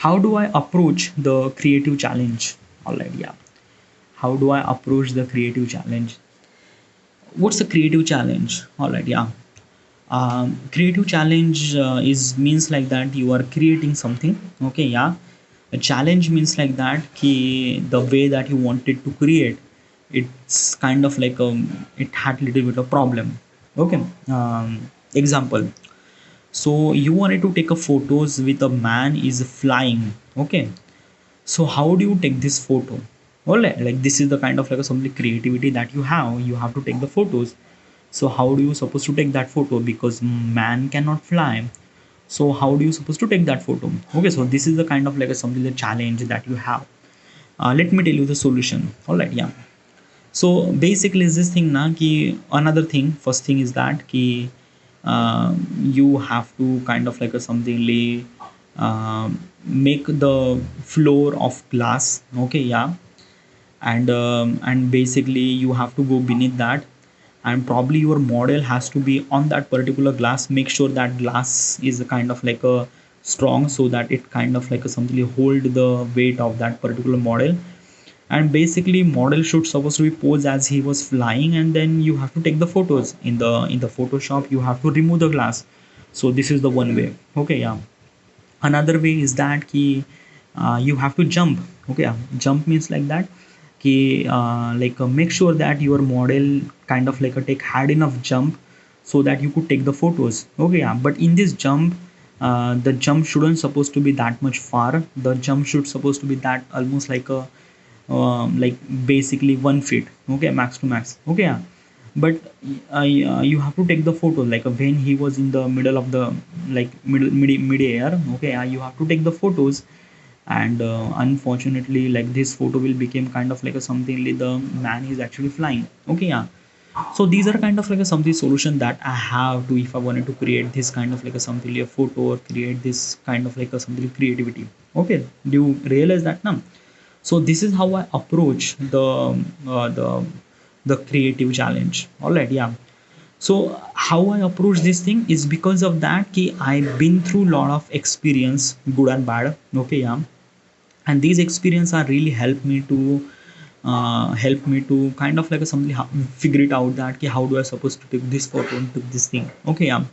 how do I approach the creative challenge? All right, yeah. How do I approach the creative challenge? What's the creative challenge? All right, yeah. Creative challenge is means like that you are creating something. Okay, yeah. A challenge means like that ki the way that you wanted to create, it's kind of like it had little bit of problem. Okay. Example. So you wanted to take a photos with a man is flying. Okay. So how do you take this photo? All right, like this is the kind of like a some creativity that you have to take the photos. So how do you supposed to take that photo, because man cannot fly? So how do you supposed to take that photo? Okay, so this is the kind of like a something the challenge that you have. Let me tell you the solution. All right, yeah. So basically is this thing na ki another thing, first thing is that ki you have to kind of like a something make the floor of glass. Okay, yeah. And basically you have to go beneath that, and probably your model has to be on that particular glass. Make sure that glass is a kind of like a strong, so that it kind of like a something hold the weight of that particular model. And basically model should supposed to be posed as he was flying, and then you have to take the photos in the Photoshop. You have to remove the glass. So this is the one way. Okay, yeah. Another way is that ki you have to jump. Okay, yeah. Jump means like that ki make sure that your model kind of like a take had enough jump, so that you could take the photos. Okay, yeah. But in this jump, the jump shouldn't supposed to be that much far. The jump should supposed to be that almost like a like basically 1 feet. Okay, max to max. Okay, yeah. But you have to take the photo like when he was in the middle of the like mid air. Okay, yeah, you have to take the photos. And unfortunately, like this photo will become kind of like a something like the man is actually flying. Okay, yeah. So these are kind of like a something solution that I have to, if I wanted to create this kind of like a something like a photo, or create this kind of like a something creativity. Okay, do you realize that now? So this is how I approach uh, the the creative challenge. All right, yeah. So how I approach this thing is because of that ki I've been through a lot of experience, good and bad. Okay, yeah. And these experience are really help me to kind of like a something figure it out that ki how do I supposed to take this photo and take this thing. Okay, yeah.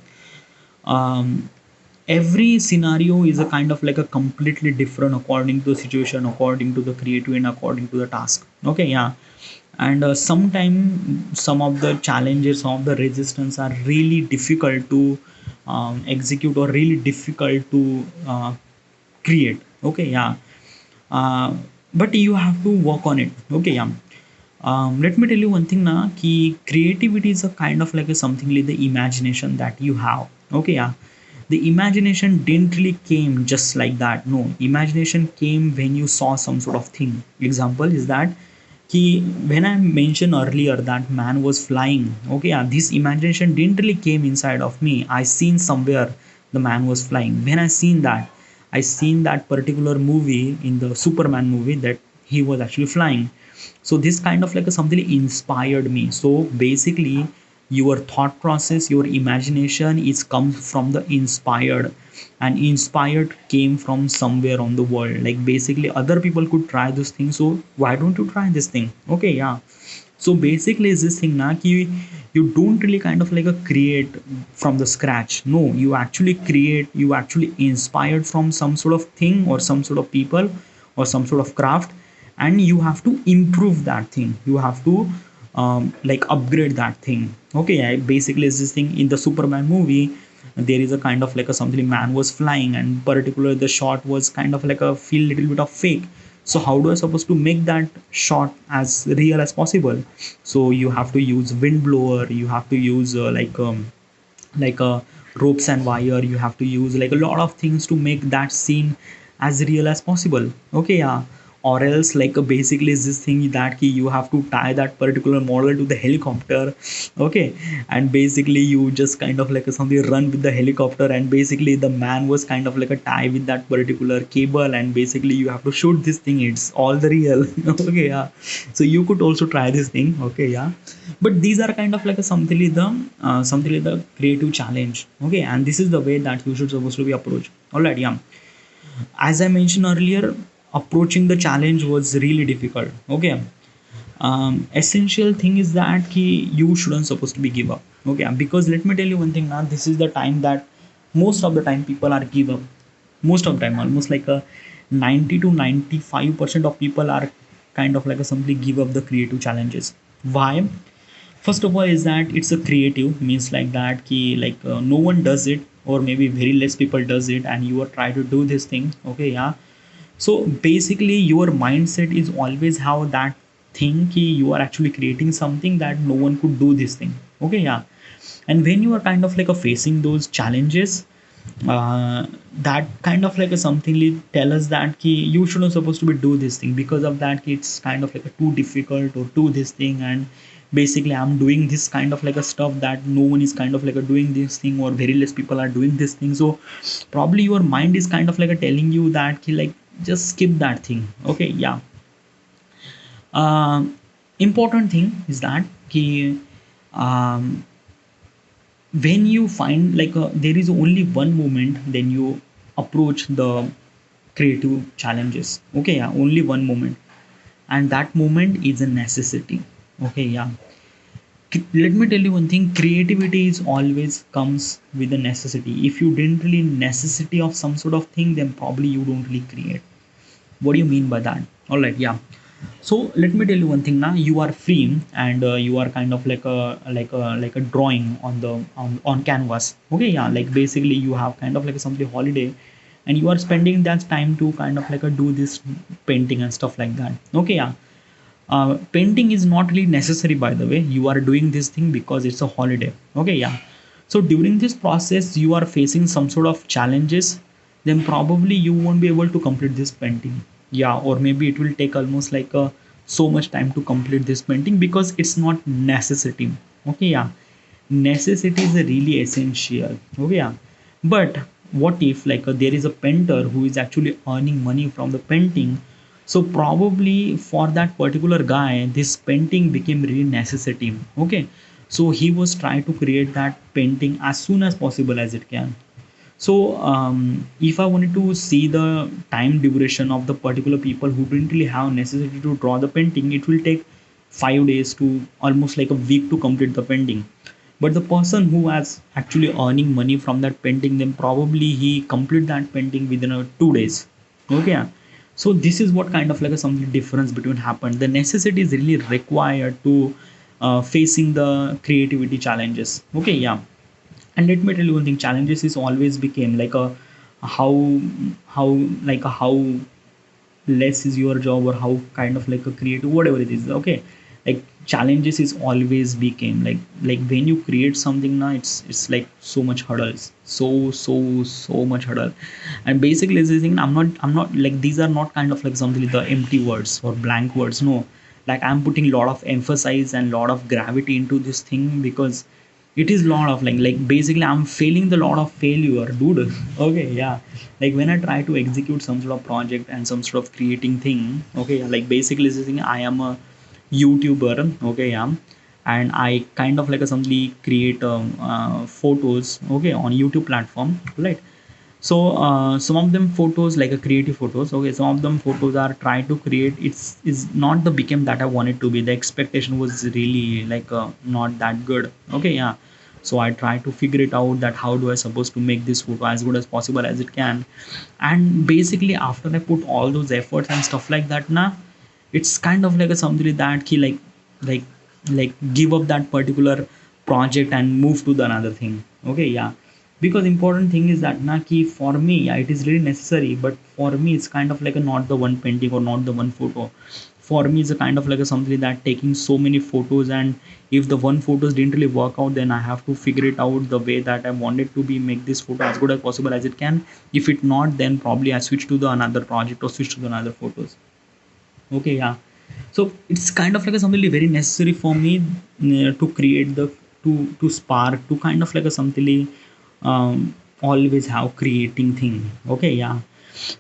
um, every scenario is a kind of like a completely different according to the situation, according to the creative, and according to the task. Okay, yeah. And sometimes some of the challenges, some of the resistance are really difficult to execute, or really difficult to create. Okay, yeah. uh, but you have to work on it. Okay, yeah. Let me tell you one thing now, ki creativity is a kind of like a something like the imagination that you have. Okay, yeah. The imagination didn't really came just like that. No, imagination came when you saw some sort of thing. Example is that ki when I mentioned earlier that man was flying. Okay, yeah, this imagination didn't really came inside of me. I seen somewhere the man was flying. When I seen that particular movie, in the Superman movie, that he was actually flying. So this kind of like a something inspired me. So basically your thought process, your imagination is come from the inspired, and inspired came from somewhere on the world. Like basically other people could try this thing, so why don't you try this thing? Okay, yeah. So basically is this thing na ki you don't really kind of like a create from the scratch. No, you actually create, you actually inspired from some sort of thing, or some sort of people, or some sort of craft. And you have to improve that thing. You have to like upgrade that thing. Okay, I basically is this thing in the Superman movie. There is a kind of like a something man was flying, and particular the shot was kind of like a feel little bit of fake. So how do I supposed to make that shot as real as possible? So you have to use wind blower, you have to use like a ropes and wire, you have to use like a lot of things to make that scene as real as possible. Okay, yeah. Or else like basically is this thing that ki you have to tie that particular model to the helicopter. Okay, and basically you just kind of like something run with the helicopter, and basically the man was kind of like a tie with that particular cable, and basically you have to shoot this thing. It's all the real. Okay, yeah. So you could also try this thing. Okay, yeah. But these are kind of like a something like the creative challenge. Okay, and this is the way that you should supposed to be approached. All right, yeah. As I mentioned earlier, approaching the challenge was really difficult. Okay. Essential thing is that you shouldn't supposed to be give up. Okay, because let me tell you one thing now, this is the time that most of the time people are give up. Most of the time, almost like a 90 to 95% of people are kind of like a simply give up the creative challenges. Why? First of all is that it's a creative, means like that like no one does it, or maybe very less people does it, and you are trying to do this thing. Okay, yeah. So basically your mindset is always how that thing you are actually creating something that no one could do this thing. Okay, yeah. And when you are kind of like a facing those challenges, that kind of like a something tell us that you shouldn't supposed to be do this thing, because of that it's kind of like a too difficult or do this thing. And basically I'm doing this kind of like a stuff that no one is kind of like a doing this thing, or very less people are doing this thing. So probably your mind is kind of like a telling you that like just skip that thing. Okay, yeah. uh, Important thing is that um, when you find like there is only one moment, then you approach the creative challenges. Okay, yeah, only one moment, and that moment is a necessity. Okay, yeah. Let me tell you one thing, creativity is always comes with a necessity. If you didn't really necessity of some sort of thing, then probably you don't really create. What do you mean by that? All right, yeah. So let me tell you one thing now, you are free, and you are kind of like a drawing on the on canvas. Okay, yeah, like basically you have kind of like something holiday, and you are spending that time to kind of like a do this painting and stuff like that. Okay, yeah. Painting is not really necessary, by the way. You are doing this thing because it's a holiday. Okay, yeah. So during this process you are facing some sort of challenges, then probably you won't be able to complete this painting. Yeah, or maybe it will take almost like so much time to complete this painting because it's not necessity. Okay, yeah. Necessity is really essential. Okay, yeah. But what if like there is a painter who is actually earning money from the painting? So probably for that particular guy this painting became really necessity. Okay, so he was trying to create that painting as soon as possible as it can. So if I wanted to see the time duration of the particular people who didn't really have necessity to draw the painting, it will take 5 days to almost like a week to complete the painting. But the person who has actually earning money from that painting, then probably he complete that painting within 2 days. Okay, yeah. So this is what kind of like a something difference between happened. The necessity is really required to facing the creativity challenges. Okay, yeah. And let me tell you one thing, challenges is always became like a how how like a how less is your job, or how kind of like a creative whatever it is. Okay, like challenges is always became like when you create something now, it's like so much hurdles, so much hurdle. And basically this thing, I'm not like these are not kind of like something like the empty words or blank words. No, like I'm putting a lot of emphasis and lot of gravity into this thing, because it is lot of like basically I'm failing the lot of failure, dude. Okay, yeah. Like when I try to execute some sort of project and some sort of creating thing. Okay, like basically this thing, I am a YouTuber. Okay, yeah. And I kind of like a simply create photos, okay, on YouTube platform, right? So some of them photos like a creative photos. Okay, some of them photos are trying to create, it's is not the became that I wanted to be. The expectation was really like not that good. Okay, yeah. So I try to figure it out that how do I supposed to make this photo as good as possible as it can. And basically after I put all those efforts and stuff like that now, it's kind of like a something that he like like give up that particular project and move to the another thing. Okay, yeah. Because important thing is that na ki for me, yeah, it is really necessary, but for me it's kind of like a not the one painting or not the one photo. For me it's a kind of like a something that taking so many photos, and if the one photos didn't really work out, then I have to figure it out the way that I wanted to be, make this photo as good as possible as it can. If it not, then probably I switch to the another project or switch to the another photos. Okay, yeah. So it's kind of like a something very necessary for me to create the to spark to kind of like a something always have creating thing. Okay, yeah.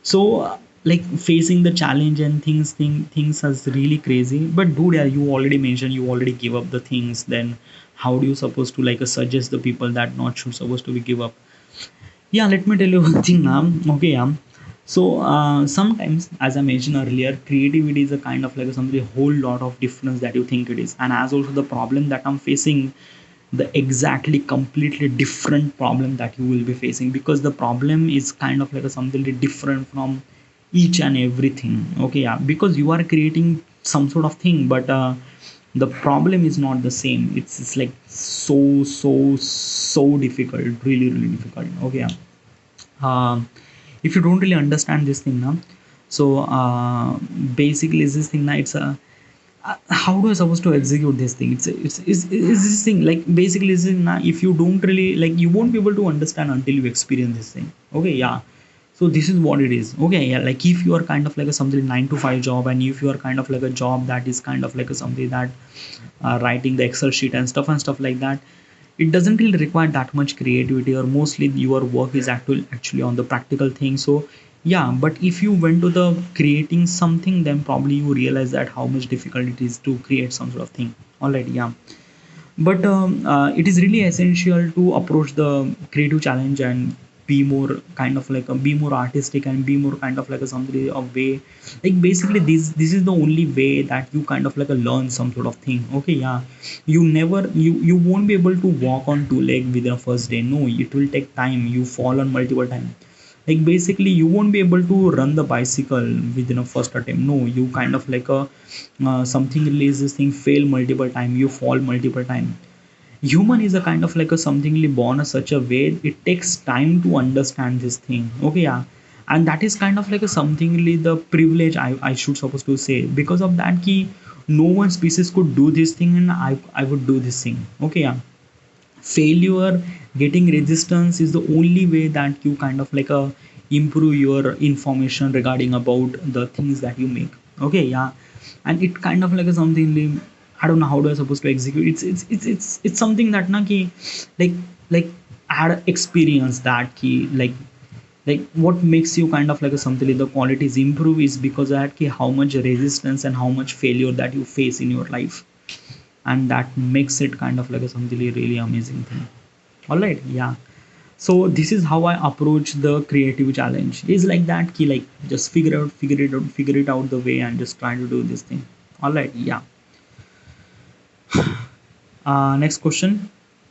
So like facing the challenge and things is really crazy. But dude, yeah, you already mentioned you already give up the things, then how do you supposed to like suggest the people that not should supposed to be give up? Yeah, let me tell you one thing now. Okay, yeah. So sometimes, as I mentioned earlier, creativity is a kind of like something a whole lot of difference that you think it is, and as also the problem that I'm facing, the exactly completely different problem that you will be facing, because the problem is kind of like a something different from each and everything. Okay, yeah, because you are creating some sort of thing, but the problem is not the same. It's like so difficult, really really difficult. Okay, yeah. If you don't really understand this thing now, so basically is this thing now, it's a how do I supposed to execute this thing? It's this thing like basically is now, if you don't really like, you won't be able to understand until you experience this thing. Okay, yeah. So this is what it is. Okay, yeah, like if you are kind of like a something 9 to 5 job, and if you are kind of like a job that is kind of like a something that writing the Excel sheet and stuff like that, it doesn't really require that much creativity, or mostly your work is actually on the practical thing. So yeah, but if you went to the creating something, then probably you realize that how much difficult it is to create some sort of thing. All right, yeah. But it is really essential to approach the creative challenge and be more kind of like be more artistic, and be more kind of like a somebody of way, like basically this is the only way that you kind of like a learn some sort of thing. Okay, yeah. You won't be able to walk on two leg within a first day. No, it will take time. You fall on multiple times. Like basically you won't be able to run the bicycle within a first attempt. No, you kind of like a something releases thing fail multiple time, you fall multiple time. Human is a kind of like a somethingly born a such a way, it takes time to understand this thing. Okay, yeah. And that is kind of like a somethingly the privilege, I should supposed to say, because of that key, no one species could do this thing, and I would do this thing. Okay, yeah. Failure, getting resistance is the only way that you kind of like improve your information regarding about the things that you make. Okay, yeah. And it kind of like a something I don't know how do I supposed to execute. It's something that na ki, like like add experience that key, like what makes you kind of like a something the qualities improve is because that ki how much resistance and how much failure that you face in your life, and that makes it kind of like a something really amazing thing. All right, yeah. So this is how I approach the creative challenge, is like that key, like just figure it out the way, and just try to do this thing. All right, yeah. Next question.